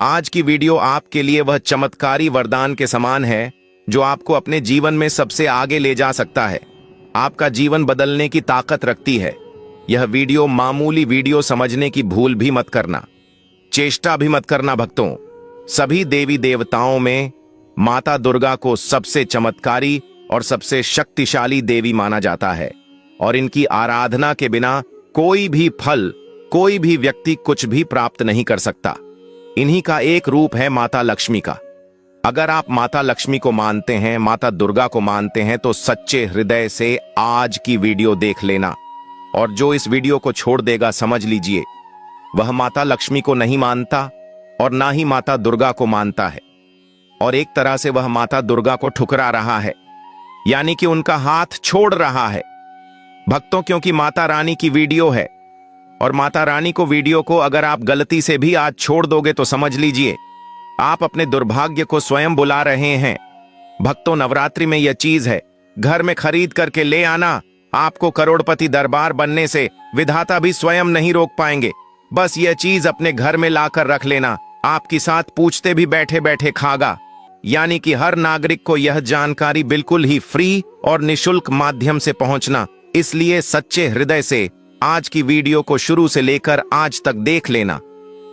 आज की वीडियो आपके लिए वह चमत्कारी वरदान के समान है जो आपको अपने जीवन में सबसे आगे ले जा सकता है, आपका जीवन बदलने की ताकत रखती है। यह वीडियो मामूली वीडियो समझने की भूल भी मत करना, चेष्टा भी मत करना। भक्तों, सभी देवी देवताओं में माता दुर्गा को सबसे चमत्कारी और सबसे शक्तिशाली देवी माना जाता है और इनकी आराधना के बिना कोई भी फल, कोई भी व्यक्ति कुछ भी प्राप्त नहीं कर सकता। इन्हीं का एक रूप है माता लक्ष्मी का। अगर आप माता लक्ष्मी को मानते हैं, माता दुर्गा को मानते हैं, तो सच्चे हृदय से आज की वीडियो देख लेना। और जो इस वीडियो को छोड़ देगा, समझ लीजिए वह माता लक्ष्मी को नहीं मानता और ना ही माता दुर्गा को मानता है, और एक तरह से वह माता दुर्गा को ठुकरा रहा है, यानी कि उनका हाथ छोड़ रहा है। भक्तों, क्योंकि माता रानी की वीडियो है और माता रानी को वीडियो को अगर आप गलती से भी आज छोड़ दोगे तो समझ लीजिए आप अपने दुर्भाग्य को स्वयं बुला रहे हैं। भक्तों, नवरात्रि में यह चीज है, घर में खरीद करके ले आना। आपको करोड़पति दरबार बनने से विधाता भी स्वयं नहीं रोक पाएंगे। बस यह चीज अपने घर में लाकर रख लेना, आपकी साथ पूछते भी बैठे बैठे खागा। यानी कि हर नागरिक को यह जानकारी बिल्कुल ही फ्री और निशुल्क माध्यम से पहुंचना। इसलिए सच्चे हृदय से आज की वीडियो को शुरू से लेकर आज तक देख लेना।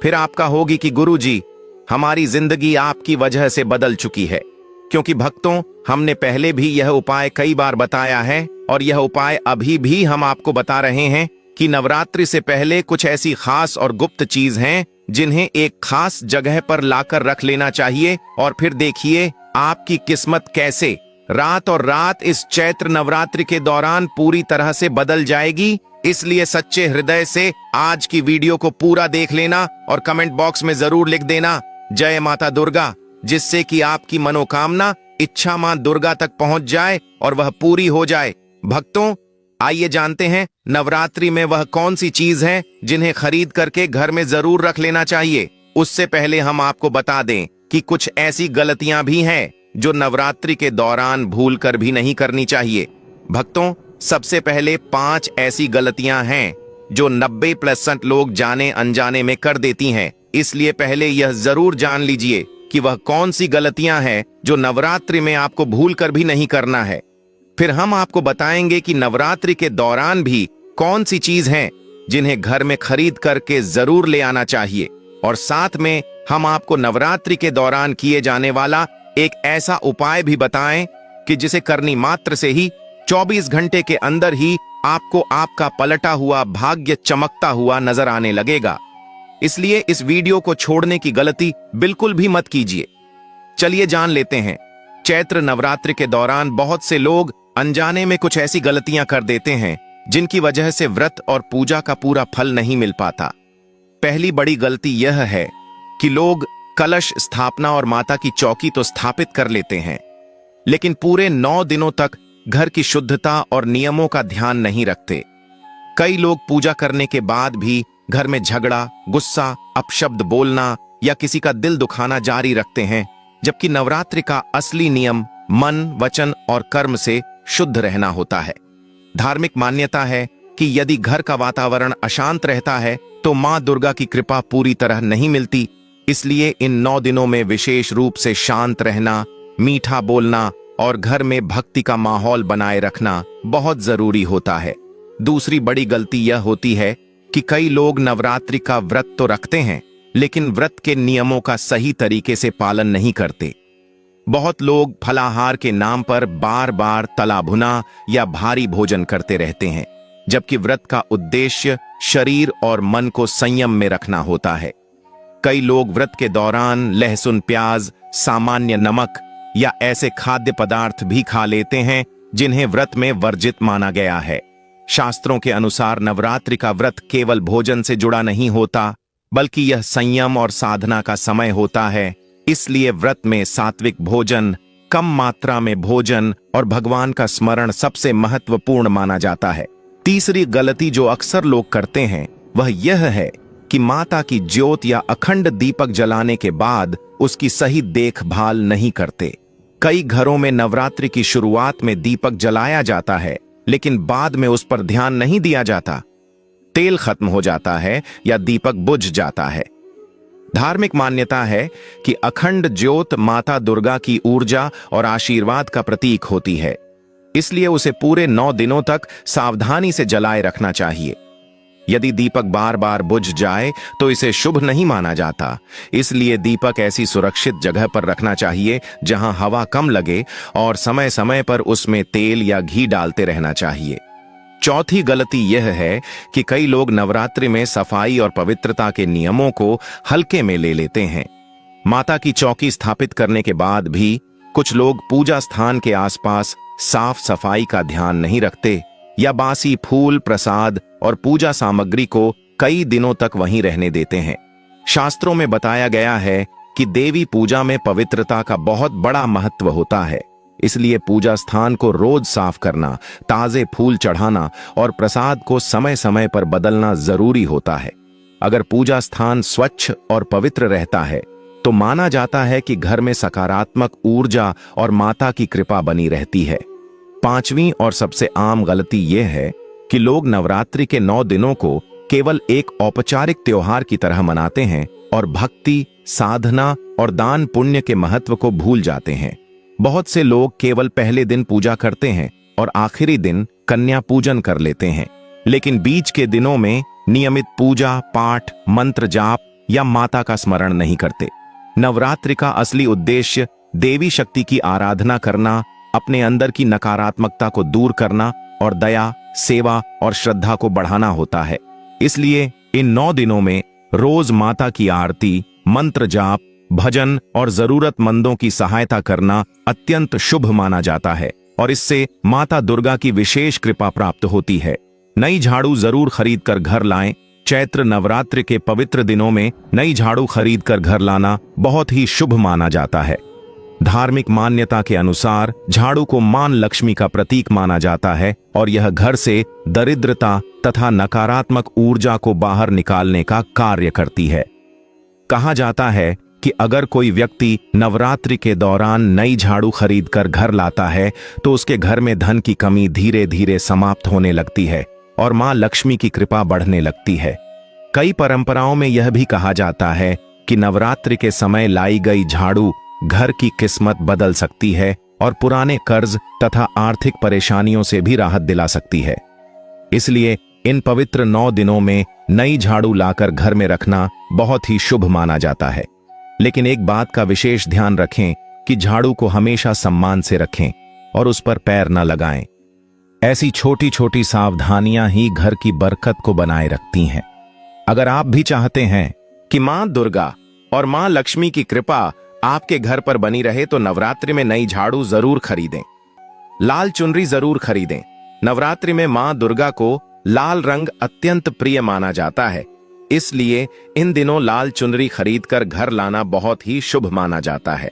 फिर आपका होगी कि गुरुजी, हमारी जिंदगी आपकी वजह से बदल चुकी है। क्योंकि भक्तों, हमने पहले भी यह उपाय कई बार बताया है और यह उपाय अभी भी हम आपको बता रहे हैं कि नवरात्रि से पहले कुछ ऐसी खास और गुप्त चीज हैं जिन्हें एक खास जगह पर लाकर रख लेना चाहिए। और फिर देखिए आपकी किस्मत कैसे रात और रात इस चैत्र नवरात्रि के दौरान पूरी तरह से बदल जाएगी। इसलिए सच्चे हृदय से आज की वीडियो को पूरा देख लेना और कमेंट बॉक्स में जरूर लिख देना जय माता दुर्गा, जिससे कि आपकी मनोकामना इच्छा मां दुर्गा तक पहुंच जाए और वह पूरी हो जाए। भक्तों, आइए जानते हैं नवरात्रि में वह कौन सी चीज है जिन्हें खरीद करके घर में जरूर रख लेना चाहिए। उससे पहले हम आपको बता दें कि कुछ ऐसी गलतियां भी हैं जो नवरात्रि के दौरान भूल कर भी नहीं करनी चाहिए। भक्तों, सबसे पहले 5 ऐसी गलतियां हैं जो 90% लोग जाने अनजाने में कर देती हैं। इसलिए पहले यह जरूर जान लीजिए कि वह कौन सी गलतियां हैं जो नवरात्रि में आपको भूल कर भी नहीं करना है। फिर हम आपको बताएंगे कि नवरात्रि के दौरान भी कौन सी चीज हैं जिन्हें घर में खरीद करके जरूर ले आना चाहिए। और साथ में हम आपको नवरात्रि के दौरान किए जाने वाला एक ऐसा उपाय भी बताएं कि जिसे करनी मात्र से ही 24 घंटे के अंदर ही आपको आपका पलटा हुआ भाग्य चमकता हुआ नजर आने लगेगा। इसलिए इस वीडियो को छोड़ने की गलती बिल्कुल भी मत कीजिए। चलिए जान लेते हैं। चैत्र नवरात्रि के दौरान बहुत से लोग अनजाने में कुछ ऐसी गलतियां कर देते हैं जिनकी वजह से व्रत और पूजा का पूरा फल नहीं मिल पाता। पहली बड़ी गलती यह है कि लोग कलश स्थापना और माता की चौकी तो स्थापित कर लेते हैं, लेकिन पूरे 9 दिनों तक घर की शुद्धता और नियमों का ध्यान नहीं रखते। कई लोग पूजा करने के बाद भी घर में झगड़ा, गुस्सा, अपशब्द बोलना या किसी का दिल दुखाना जारी रखते हैं, जबकि नवरात्रि का असली नियम मन, वचन और कर्म से शुद्ध रहना होता है। धार्मिक मान्यता है कि यदि घर का वातावरण अशांत रहता है तो मां दुर्गा की कृपा पूरी तरह नहीं मिलती। इसलिए इन 9 दिनों में विशेष रूप से शांत रहना, मीठा बोलना और घर में भक्ति का माहौल बनाए रखना बहुत जरूरी होता है। दूसरी बड़ी गलती यह होती है कि कई लोग नवरात्रि का व्रत तो रखते हैं, लेकिन व्रत के नियमों का सही तरीके से पालन नहीं करते। बहुत लोग फलाहार के नाम पर बार बार तला भुना या भारी भोजन करते रहते हैं, जबकि व्रत का उद्देश्य शरीर और मन को संयम में रखना होता है। कई लोग व्रत के दौरान लहसुन, प्याज, सामान्य नमक या ऐसे खाद्य पदार्थ भी खा लेते हैं जिन्हें व्रत में वर्जित माना गया है। शास्त्रों के अनुसार नवरात्रि का व्रत केवल भोजन से जुड़ा नहीं होता, बल्कि यह संयम और साधना का समय होता है। इसलिए व्रत में सात्विक भोजन, कम मात्रा में भोजन और भगवान का स्मरण सबसे महत्वपूर्ण माना जाता है। तीसरी गलती जो अक्सर लोग करते हैं वह यह है कि माता की ज्योत या अखंड दीपक जलाने के बाद उसकी सही देखभाल नहीं करते। कई घरों में नवरात्रि की शुरुआत में दीपक जलाया जाता है, लेकिन बाद में उस पर ध्यान नहीं दिया जाता। तेल खत्म हो जाता है या दीपक बुझ जाता है। धार्मिक मान्यता है कि अखंड ज्योत माता दुर्गा की ऊर्जा और आशीर्वाद का प्रतीक होती है, इसलिए उसे पूरे 9 दिनों तक सावधानी से जलाए रखना चाहिए। यदि दीपक बार बार बुझ जाए तो इसे शुभ नहीं माना जाता, इसलिए दीपक ऐसी सुरक्षित जगह पर रखना चाहिए जहां हवा कम लगे और समय समय पर उसमें तेल या घी डालते रहना चाहिए। चौथी गलती यह है कि कई लोग नवरात्रि में सफाई और पवित्रता के नियमों को हल्के में ले लेते हैं। माता की चौकी स्थापित करने के बाद भी कुछ लोग पूजा स्थान के आसपास साफ सफाई का ध्यान नहीं रखते या बासी फूल, प्रसाद और पूजा सामग्री को कई दिनों तक वहीं रहने देते हैं। शास्त्रों में बताया गया है कि देवी पूजा में पवित्रता का बहुत बड़ा महत्व होता है, इसलिए पूजा स्थान को रोज साफ करना, ताजे फूल चढ़ाना और प्रसाद को समय समय पर बदलना जरूरी होता है। अगर पूजा स्थान स्वच्छ और पवित्र रहता है तो माना जाता है कि घर में सकारात्मक ऊर्जा और माता की कृपा बनी रहती है। पांचवी और सबसे आम गलती यह है कि लोग नवरात्रि के 9 दिनों को केवल एक औपचारिक त्योहार की तरह मनाते हैं और भक्ति, साधना और दान पुण्य के महत्व को भूल जाते हैं। बहुत से लोग केवल पहले दिन पूजा करते हैं और आखिरी दिन कन्या पूजन कर लेते हैं, लेकिन बीच के दिनों में नियमित पूजा पाठ, मंत्र जाप या माता का स्मरण नहीं करते। नवरात्रि का असली उद्देश्य देवी शक्ति की आराधना करना, अपने अंदर की नकारात्मकता को दूर करना और दया, सेवा और श्रद्धा को बढ़ाना होता है। इसलिए इन 9 दिनों में रोज माता की आरती, मंत्र जाप, भजन और जरूरतमंदों की सहायता करना अत्यंत शुभ माना जाता है और इससे माता दुर्गा की विशेष कृपा प्राप्त होती है। नई झाड़ू जरूर खरीद कर घर लाएं। चैत्र नवरात्रि के पवित्र दिनों में नई झाड़ू खरीद कर घर लाना बहुत ही शुभ माना जाता है। धार्मिक मान्यता के अनुसार झाड़ू को मां लक्ष्मी का प्रतीक माना जाता है और यह घर से दरिद्रता तथा नकारात्मक ऊर्जा को बाहर निकालने का कार्य करती है। कहा जाता है कि अगर कोई व्यक्ति नवरात्रि के दौरान नई झाड़ू खरीद कर घर लाता है तो उसके घर में धन की कमी धीरे धीरे समाप्त होने लगती है और मां लक्ष्मी की कृपा बढ़ने लगती है। कई परंपराओं में यह भी कहा जाता है कि नवरात्रि के समय लाई गई झाड़ू घर की किस्मत बदल सकती है और पुराने कर्ज तथा आर्थिक परेशानियों से भी राहत दिला सकती है। इसलिए इन पवित्र 9 दिनों में नई झाड़ू लाकर घर में रखना बहुत ही शुभ माना जाता है। लेकिन एक बात का विशेष ध्यान रखें कि झाड़ू को हमेशा सम्मान से रखें और उस पर पैर न लगाएं। ऐसी छोटी छोटी सावधानियां ही घर की बरकत को बनाए रखती हैं। अगर आप भी चाहते हैं कि मां दुर्गा और मां लक्ष्मी की कृपा आपके घर पर बनी रहे तो नवरात्रि में नई झाड़ू जरूर खरीदें। लाल चुनरी जरूर खरीदें। नवरात्रि में मां दुर्गा को लाल रंग अत्यंत प्रिय माना जाता है, इसलिए इन दिनों लाल चुनरी खरीदकर घर लाना बहुत ही शुभ माना जाता है।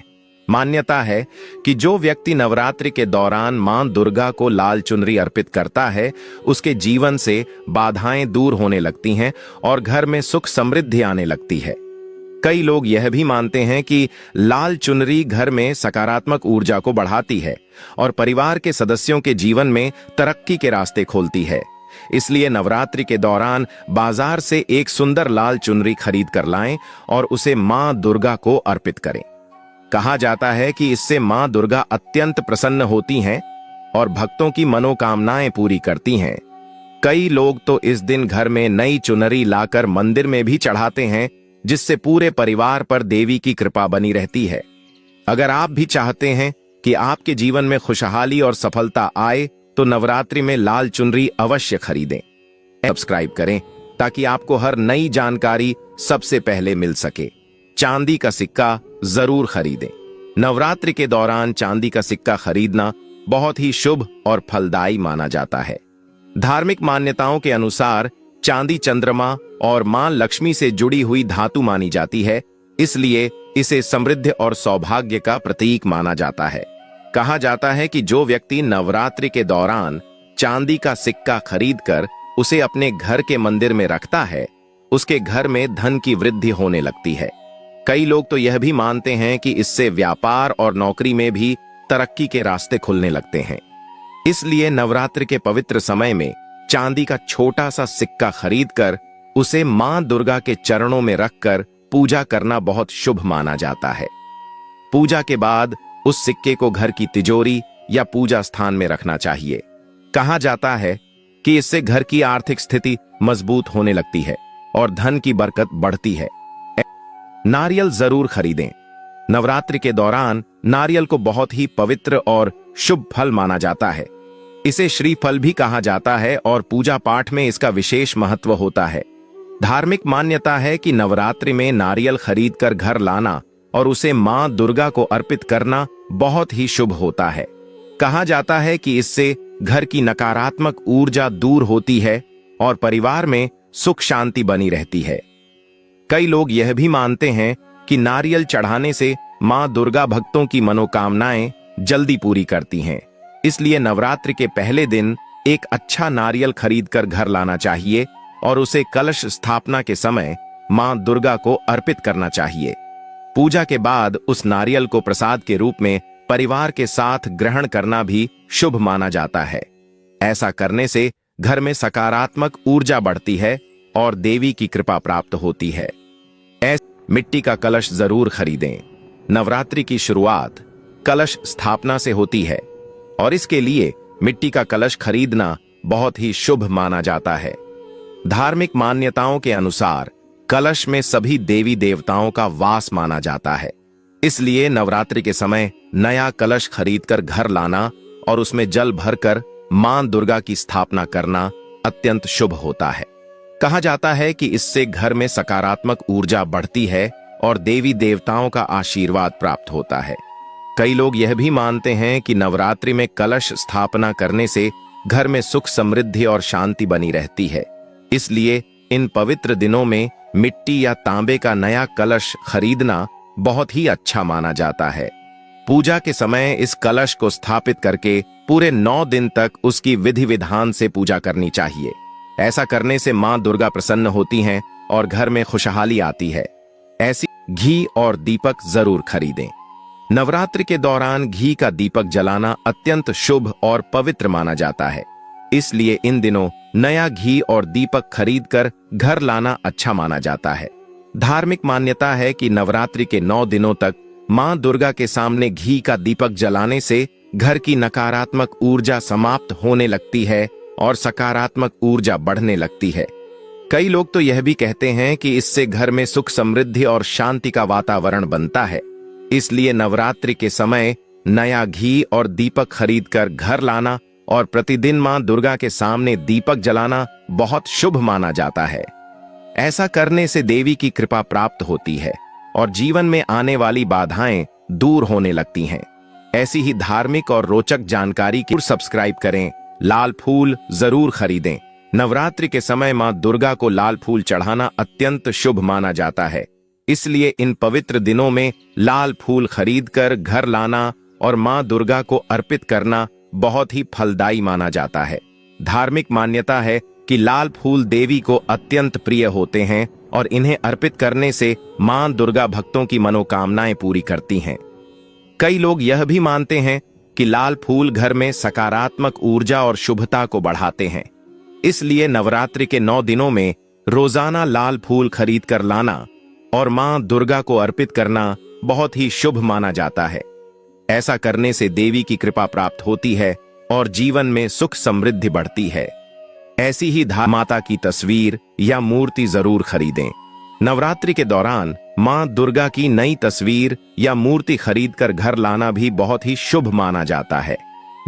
मान्यता है कि जो व्यक्ति नवरात्रि के दौरान मां दुर्गा को लाल चुनरी अर्पित करता है उसके जीवन से बाधाएं दूर होने लगती हैं और घर में सुख समृद्धि आने लगती है। कई लोग यह भी मानते हैं कि लाल चुनरी घर में सकारात्मक ऊर्जा को बढ़ाती है और परिवार के सदस्यों के जीवन में तरक्की के रास्ते खोलती है। इसलिए नवरात्रि के दौरान बाजार से एक सुंदर लाल चुनरी खरीद कर लाएं और उसे मां दुर्गा को अर्पित करें। कहा जाता है कि इससे मां दुर्गा अत्यंत प्रसन्न होती हैं और भक्तों की मनोकामनाएं पूरी करती हैं। कई लोग तो इस दिन घर में नई चुनरी लाकर मंदिर में भी चढ़ाते हैं, जिससे पूरे परिवार पर देवी की कृपा बनी रहती है। अगर आप भी चाहते हैं कि आपके जीवन में खुशहाली और सफलता आए तो नवरात्रि में लाल चुनरी अवश्य खरीदें। सब्सक्राइब करें ताकि आपको हर नई जानकारी सबसे पहले मिल सके। चांदी का सिक्का जरूर खरीदें। नवरात्रि के दौरान चांदी का सिक्का खरीदना बहुत ही शुभ और फलदायी माना जाता है। धार्मिक मान्यताओं के अनुसार चांदी चंद्रमा और मां लक्ष्मी से जुड़ी हुई धातु मानी जाती है, इसलिए इसे समृद्धि और सौभाग्य का प्रतीक माना जाता है। कहा जाता है कि जो व्यक्ति नवरात्रि के दौरान चांदी का सिक्का खरीदकर उसे अपने घर के मंदिर में रखता है, उसके घर में धन की वृद्धि होने लगती है। कई लोग तो यह भी मानते हैं कि इससे व्यापार और नौकरी में भी तरक्की के रास्ते खुलने लगते हैं। इसलिए नवरात्रि के पवित्र समय में चांदी का छोटा सा सिक्का खरीदकर उसे मां दुर्गा के चरणों में रखकर पूजा करना बहुत शुभ माना जाता है। पूजा के बाद उस सिक्के को घर की तिजोरी या पूजा स्थान में रखना चाहिए। कहा जाता है कि इससे घर की आर्थिक स्थिति मजबूत होने लगती है और धन की बरकत बढ़ती है। नारियल जरूर खरीदें। नवरात्रि के दौरान नारियल को बहुत ही पवित्र और शुभ फल माना जाता है। इसे श्रीफल भी कहा जाता है और पूजा पाठ में इसका विशेष महत्व होता है। धार्मिक मान्यता है कि नवरात्रि में नारियल खरीदकर घर लाना और उसे मां दुर्गा को अर्पित करना बहुत ही शुभ होता है। कहा जाता है कि इससे घर की नकारात्मक ऊर्जा दूर होती है और परिवार में सुख शांति बनी रहती है। कई लोग यह भी मानते हैं कि नारियल चढ़ाने से मां दुर्गा भक्तों की मनोकामनाएं जल्दी पूरी करती हैं। इसलिए नवरात्रि के पहले दिन एक अच्छा नारियल खरीदकर घर लाना चाहिए और उसे कलश स्थापना के समय मां दुर्गा को अर्पित करना चाहिए। पूजा के बाद उस नारियल को प्रसाद के रूप में परिवार के साथ ग्रहण करना भी शुभ माना जाता है। ऐसा करने से घर में सकारात्मक ऊर्जा बढ़ती है और देवी की कृपा प्राप्त होती है। मिट्टी का कलश जरूर खरीदें। नवरात्रि की शुरुआत कलश स्थापना से होती है और इसके लिए मिट्टी का कलश खरीदना बहुत ही शुभ माना जाता है। धार्मिक मान्यताओं के अनुसार कलश में सभी देवी देवताओं का वास माना जाता है। इसलिए नवरात्रि के समय नया कलश खरीदकर घर लाना और उसमें जल भरकर मां दुर्गा की स्थापना करना अत्यंत शुभ होता है। कहा जाता है कि इससे घर में सकारात्मक ऊर्जा बढ़ती है और देवी देवताओं का आशीर्वाद प्राप्त होता है। कई लोग यह भी मानते हैं कि नवरात्रि में कलश स्थापना करने से घर में सुख समृद्धि और शांति बनी रहती है। इसलिए इन पवित्र दिनों में मिट्टी या तांबे का नया कलश खरीदना बहुत ही अच्छा माना जाता है। पूजा के समय इस कलश को स्थापित करके पूरे 9 दिन तक उसकी विधि विधान से पूजा करनी चाहिए। ऐसा करने से मां दुर्गा प्रसन्न होती हैं और घर में खुशहाली आती है। ऐसी घी और दीपक जरूर खरीदें। नवरात्रि के दौरान घी का दीपक जलाना अत्यंत शुभ और पवित्र माना जाता है। इसलिए इन दिनों नया घी और दीपक खरीदकर घर लाना अच्छा माना जाता है। धार्मिक मान्यता है कि नवरात्रि के 9 दिनों तक मां दुर्गा के सामने घी का दीपक जलाने से घर की नकारात्मक ऊर्जा समाप्त होने लगती है और सकारात्मक ऊर्जा बढ़ने लगती है। कई लोग तो यह भी कहते हैं कि इससे घर में सुख समृद्धि और शांति का वातावरण बनता है। इसलिए नवरात्रि के समय नया घी और दीपक खरीदकर घर लाना और प्रतिदिन मां दुर्गा के सामने दीपक जलाना बहुत शुभ माना जाता है। ऐसा करने से देवी की कृपा प्राप्त होती है और जीवन में आने वाली बाधाएं दूर होने लगती हैं। ऐसी ही धार्मिक और रोचक जानकारी के लिए सब्सक्राइब करें। लाल फूल जरूर खरीदें। नवरात्रि के समय मां दुर्गा को लाल फूल चढ़ाना अत्यंत शुभ माना जाता है। इसलिए इन पवित्र दिनों में लाल फूल खरीदकर घर लाना और मां दुर्गा को अर्पित करना बहुत ही फलदायी माना जाता है। धार्मिक मान्यता है कि लाल फूल देवी को अत्यंत प्रिय होते हैं और इन्हें अर्पित करने से मां दुर्गा भक्तों की मनोकामनाएं पूरी करती हैं। कई लोग यह भी मानते हैं कि लाल फूल घर में सकारात्मक ऊर्जा और शुभता को बढ़ाते हैं। इसलिए नवरात्रि के 9 दिनों में रोजाना लाल फूल खरीद कर लाना और मां दुर्गा को अर्पित करना बहुत ही शुभ माना जाता है। ऐसा करने से देवी की कृपा प्राप्त होती है और जीवन में सुख समृद्धि बढ़ती है। ऐसी ही माता की तस्वीर या मूर्ति जरूर खरीदें। नवरात्रि के दौरान मां दुर्गा की नई तस्वीर या मूर्ति खरीदकर घर लाना भी बहुत ही शुभ माना जाता है।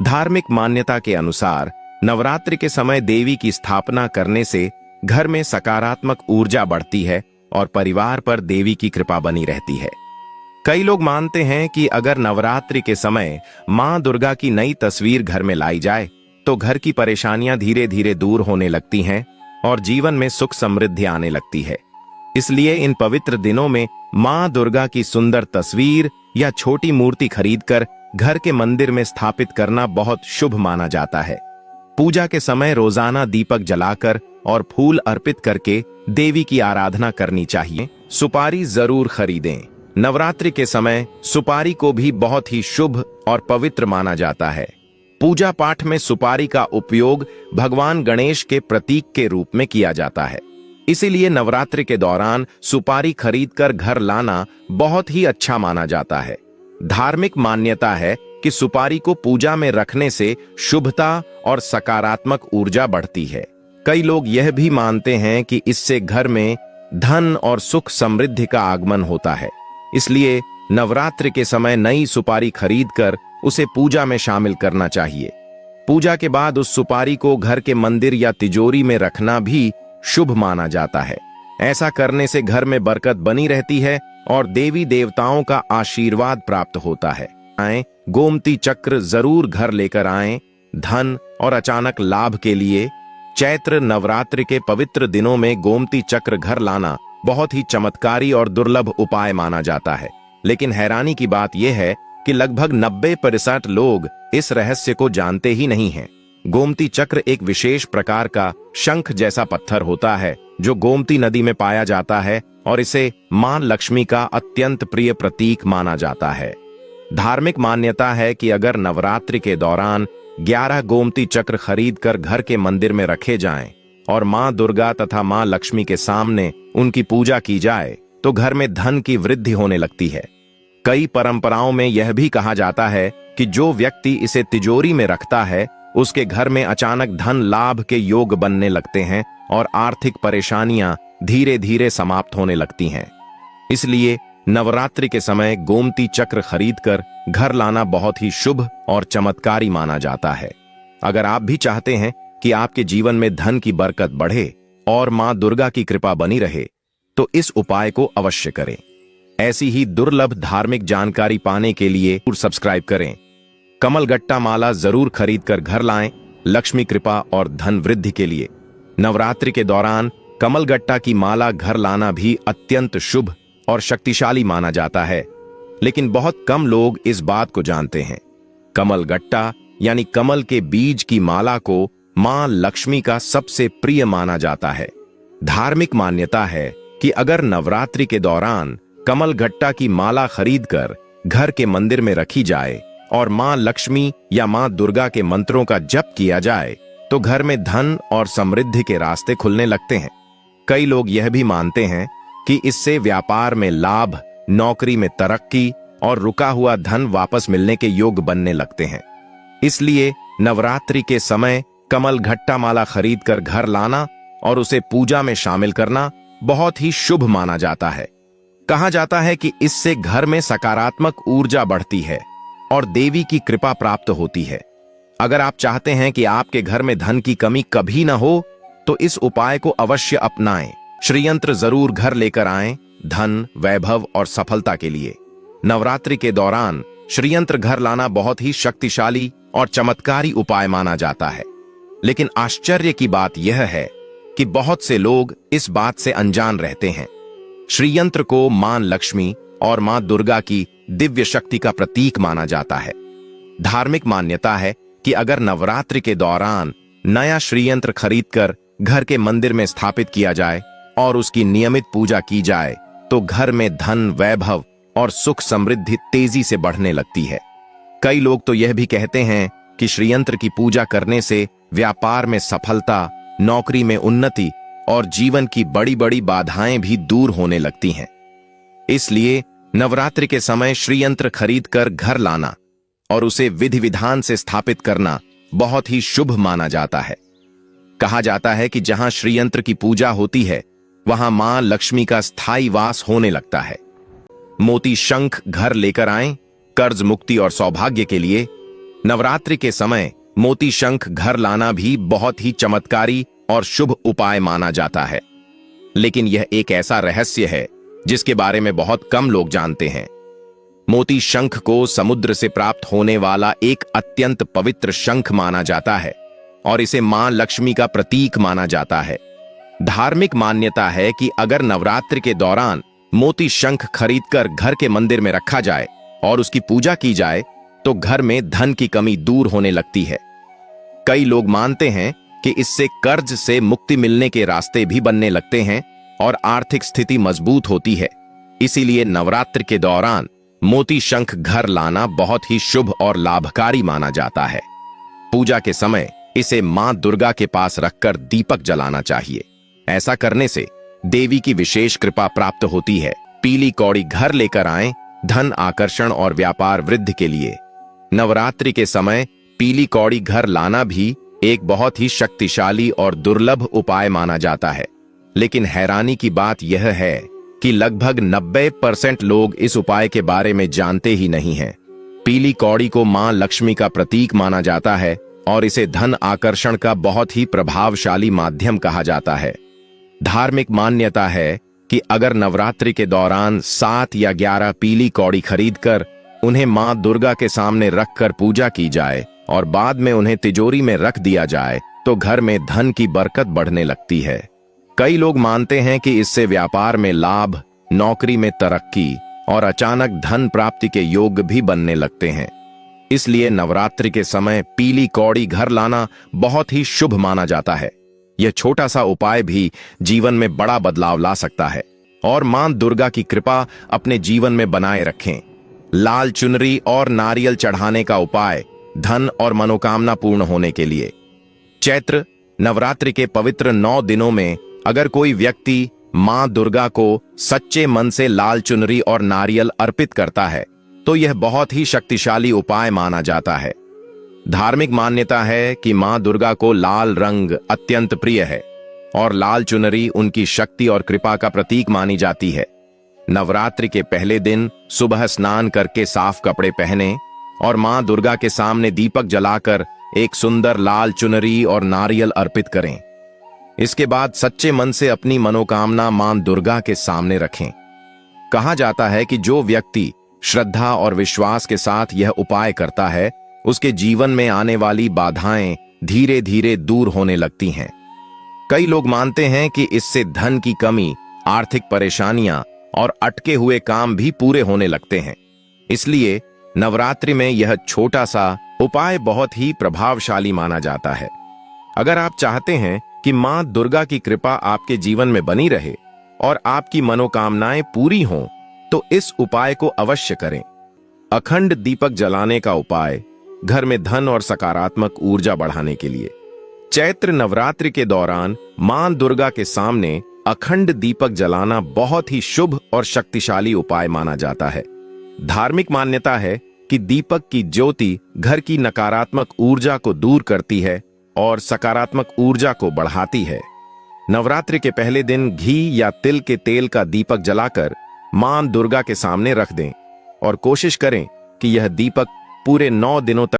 धार्मिक मान्यता के अनुसार नवरात्रि के समय देवी की स्थापना करने से घर में सकारात्मक ऊर्जा बढ़ती है और परिवार पर देवी की कृपा बनी रहती है। कई लोग मानते हैं कि अगर नवरात्रि के समय मां दुर्गा की नई तस्वीर घर में लाई जाए तो घर की परेशानियां धीरे धीरे दूर होने लगती हैं और जीवन में सुख समृद्धि आने लगती है। इसलिए इन पवित्र दिनों में मां दुर्गा की सुंदर तस्वीर या छोटी मूर्ति खरीदकर घर के मंदिर में स्थापित करना बहुत शुभ माना जाता है। पूजा के समय रोजाना दीपक जलाकर और फूल अर्पित करके देवी की आराधना करनी चाहिए। सुपारी जरूर खरीदें। नवरात्रि के समय सुपारी को भी बहुत ही शुभ और पवित्र माना जाता है। पूजा पाठ में सुपारी का उपयोग भगवान गणेश के प्रतीक के रूप में किया जाता है। इसीलिए नवरात्रि के दौरान सुपारी खरीदकर घर लाना बहुत ही अच्छा माना जाता है। धार्मिक मान्यता है कि सुपारी को पूजा में रखने से शुभता और सकारात्मक ऊर्जा बढ़ती है। कई लोग यह भी मानते हैं कि इससे घर में धन और सुख समृद्धि का आगमन होता है। इसलिए नवरात्रि के समय नई सुपारी खरीदकर उसे पूजा में शामिल करना चाहिए। पूजा के बाद उस सुपारी को घर के मंदिर या तिजोरी में रखना भी शुभ माना जाता है। ऐसा करने से घर में बरकत बनी रहती है और देवी देवताओं का आशीर्वाद प्राप्त होता है। गोमती चक्र जरूर घर लेकर आएं। धन और अचानक लाभ के लिए चैत्र नवरात्रि के पवित्र दिनों में गोमती चक्र घर लाना बहुत ही चमत्कारी और दुर्लभ उपाय माना जाता है। लेकिन हैरानी की बात यह है कि लगभग 90% लोग इस रहस्य को जानते ही नहीं हैं। गोमती चक्र एक विशेष प्रकार का शंख जैसा पत्थर होता है जो गोमती नदी में पाया जाता है और इसे मां लक्ष्मी का अत्यंत प्रिय प्रतीक माना जाता है। धार्मिक मान्यता है कि अगर नवरात्रि के दौरान 11 गोमती चक्र खरीदकर घर के मंदिर में रखे जाएं और मां दुर्गा तथा मां लक्ष्मी के सामने उनकी पूजा की जाए तो घर में धन की वृद्धि होने लगती है। कई परंपराओं में यह भी कहा जाता है कि जो व्यक्ति इसे तिजोरी में रखता है उसके घर में अचानक धन लाभ के योग बनने लगते हैं और आर्थिक परेशानियां धीरे धीरे समाप्त होने लगती हैं। इसलिए नवरात्रि के समय गोमती चक्र खरीदकर घर लाना बहुत ही शुभ और चमत्कारी माना जाता है। अगर आप भी चाहते हैं कि आपके जीवन में धन की बरकत बढ़े और मां दुर्गा की कृपा बनी रहे तो इस उपाय को अवश्य करें। ऐसी ही दुर्लभ धार्मिक जानकारी पाने के लिए सब्सक्राइब करें। कमल गट्टा माला जरूर खरीदकर घर लाएं लक्ष्मी कृपा और धन वृद्धि के लिए। नवरात्रि के दौरान कमल गट्टा की माला घर लाना भी अत्यंत शुभ और शक्तिशाली माना जाता है, लेकिन बहुत कम लोग इस बात को जानते हैं। कमल गट्टा यानी कमल के बीज की माला को मां लक्ष्मी का सबसे प्रिय माना जाता है। धार्मिक मान्यता है कि अगर नवरात्रि के दौरान कमल गट्टा की माला खरीदकर घर के मंदिर में रखी जाए और मां लक्ष्मी या मां दुर्गा के मंत्रों का जप किया जाए तो घर में धन और समृद्धि के रास्ते खुलने लगते हैं। कई लोग यह भी मानते हैं कि इससे व्यापार में लाभ, नौकरी में तरक्की और रुका हुआ धन वापस मिलने के योग बनने लगते हैं। इसलिए नवरात्रि के समय कमल गट्टा माला खरीदकर घर लाना और उसे पूजा में शामिल करना बहुत ही शुभ माना जाता है। कहा जाता है कि इससे घर में सकारात्मक ऊर्जा बढ़ती है और देवी की कृपा प्राप्त होती है। अगर आप चाहते हैं कि आपके घर में धन की कमी कभी न हो तो इस उपाय को अवश्य अपनाएं। श्रीयंत्र जरूर घर लेकर आएं धन, वैभव और सफलता के लिए। नवरात्रि के दौरान श्रीयंत्र घर लाना बहुत ही शक्तिशाली और चमत्कारी उपाय माना जाता है। लेकिन आश्चर्य की बात यह है कि बहुत से लोग इस बात से अनजान रहते हैं। श्रीयंत्र को मां लक्ष्मी और मां दुर्गा की दिव्य शक्ति का प्रतीक माना जाता है। धार्मिक मान्यता है कि अगर नवरात्रि के दौरान नया श्रीयंत्र खरीदकर घर के मंदिर में स्थापित किया जाए और उसकी नियमित पूजा की जाए तो घर में धन, वैभव और सुख समृद्धि तेजी से बढ़ने लगती है। कई लोग तो यह भी कहते हैं कि श्रीयंत्र की पूजा करने से व्यापार में सफलता, नौकरी में उन्नति और जीवन की बड़ी बड़ी बाधाएं भी दूर होने लगती हैं। इसलिए नवरात्रि के समय श्रीयंत्र खरीदकर घर लाना और उसे विधि विधान से स्थापित करना बहुत ही शुभ माना जाता है। कहा जाता है कि जहां श्रीयंत्र की पूजा होती है वहां मां लक्ष्मी का स्थायी वास होने लगता है। मोती शंख घर लेकर आएं कर्ज मुक्ति और सौभाग्य के लिए। नवरात्रि के समय मोती शंख घर लाना भी बहुत ही चमत्कारी और शुभ उपाय माना जाता है। लेकिन यह एक ऐसा रहस्य है जिसके बारे में बहुत कम लोग जानते हैं। मोती शंख को समुद्र से प्राप्त होने वाला एक अत्यंत पवित्र शंख माना जाता है और इसे मां लक्ष्मी का प्रतीक माना जाता है। धार्मिक मान्यता है कि अगर नवरात्रि के दौरान मोती शंख खरीदकर घर के मंदिर में रखा जाए और उसकी पूजा की जाए तो घर में धन की कमी दूर होने लगती है। कई लोग मानते हैं कि इससे कर्ज से मुक्ति मिलने के रास्ते भी बनने लगते हैं और आर्थिक स्थिति मजबूत होती है। इसीलिए नवरात्रि के दौरान मोती शंख घर लाना बहुत ही शुभ और लाभकारी माना जाता है। पूजा के समय इसे मां दुर्गा के पास रखकर दीपक जलाना चाहिए। ऐसा करने से देवी की विशेष कृपा प्राप्त होती है। पीली कौड़ी घर लेकर आएं, धन आकर्षण और व्यापार वृद्धि के लिए। नवरात्रि के समय पीली कौड़ी घर लाना भी एक बहुत ही शक्तिशाली और दुर्लभ उपाय माना जाता है। लेकिन हैरानी की बात यह है कि लगभग 90% लोग इस उपाय के बारे में जानते ही नहीं हैं। पीली कौड़ी को मां लक्ष्मी का प्रतीक माना जाता है और इसे धन आकर्षण का बहुत ही प्रभावशाली माध्यम कहा जाता है। धार्मिक मान्यता है कि अगर नवरात्रि के दौरान 7 या 11 पीली कौड़ी खरीदकर उन्हें मां दुर्गा के सामने रखकर पूजा की जाए और बाद में उन्हें तिजोरी में रख दिया जाए तो घर में धन की बरकत बढ़ने लगती है। कई लोग मानते हैं कि इससे व्यापार में लाभ, नौकरी में तरक्की और अचानक धन प्राप्ति के योग भी बनने लगते हैं। इसलिए नवरात्रि के समय पीली कौड़ी घर लाना बहुत ही शुभ माना जाता है। यह छोटा सा उपाय भी जीवन में बड़ा बदलाव ला सकता है और मां दुर्गा की कृपा अपने जीवन में बनाए रखें। लाल चुनरी और नारियल चढ़ाने का उपाय धन और मनोकामना पूर्ण होने के लिए। चैत्र नवरात्रि के पवित्र 9 दिनों में अगर कोई व्यक्ति मां दुर्गा को सच्चे मन से लाल चुनरी और नारियल अर्पित करता है तो यह बहुत ही शक्तिशाली उपाय माना जाता है। धार्मिक मान्यता है कि मां दुर्गा को लाल रंग अत्यंत प्रिय है और लाल चुनरी उनकी शक्ति और कृपा का प्रतीक मानी जाती है। नवरात्रि के पहले दिन सुबह स्नान करके साफ कपड़े पहने और मां दुर्गा के सामने दीपक जलाकर एक सुंदर लाल चुनरी और नारियल अर्पित करें। इसके बाद सच्चे मन से अपनी मनोकामना मां दुर्गा के सामने रखें। कहा जाता है कि जो व्यक्ति श्रद्धा और विश्वास के साथ यह उपाय करता है उसके जीवन में आने वाली बाधाएं धीरे धीरे दूर होने लगती हैं। कई लोग मानते हैं कि इससे धन की कमी, आर्थिक परेशानियां और अटके हुए काम भी पूरे होने लगते हैं। इसलिए नवरात्रि में यह छोटा सा उपाय बहुत ही प्रभावशाली माना जाता है। अगर आप चाहते हैं कि मां दुर्गा की कृपा आपके जीवन में बनी रहे और आपकी मनोकामनाएं पूरी हों तो इस उपाय को अवश्य करें। अखंड दीपक जलाने का उपाय घर में धन और सकारात्मक ऊर्जा बढ़ाने के लिए। चैत्र नवरात्रि के दौरान मां दुर्गा के सामने अखंड दीपक जलाना बहुत ही शुभ और शक्तिशाली उपाय माना जाता है। धार्मिक मान्यता है कि दीपक की ज्योति घर की नकारात्मक ऊर्जा को दूर करती है और सकारात्मक ऊर्जा को बढ़ाती है। नवरात्रि के पहले दिन घी या तिल के तेल का दीपक जलाकर मां दुर्गा के सामने रख दें और कोशिश करें कि यह दीपक पूरे 9 दिनों तक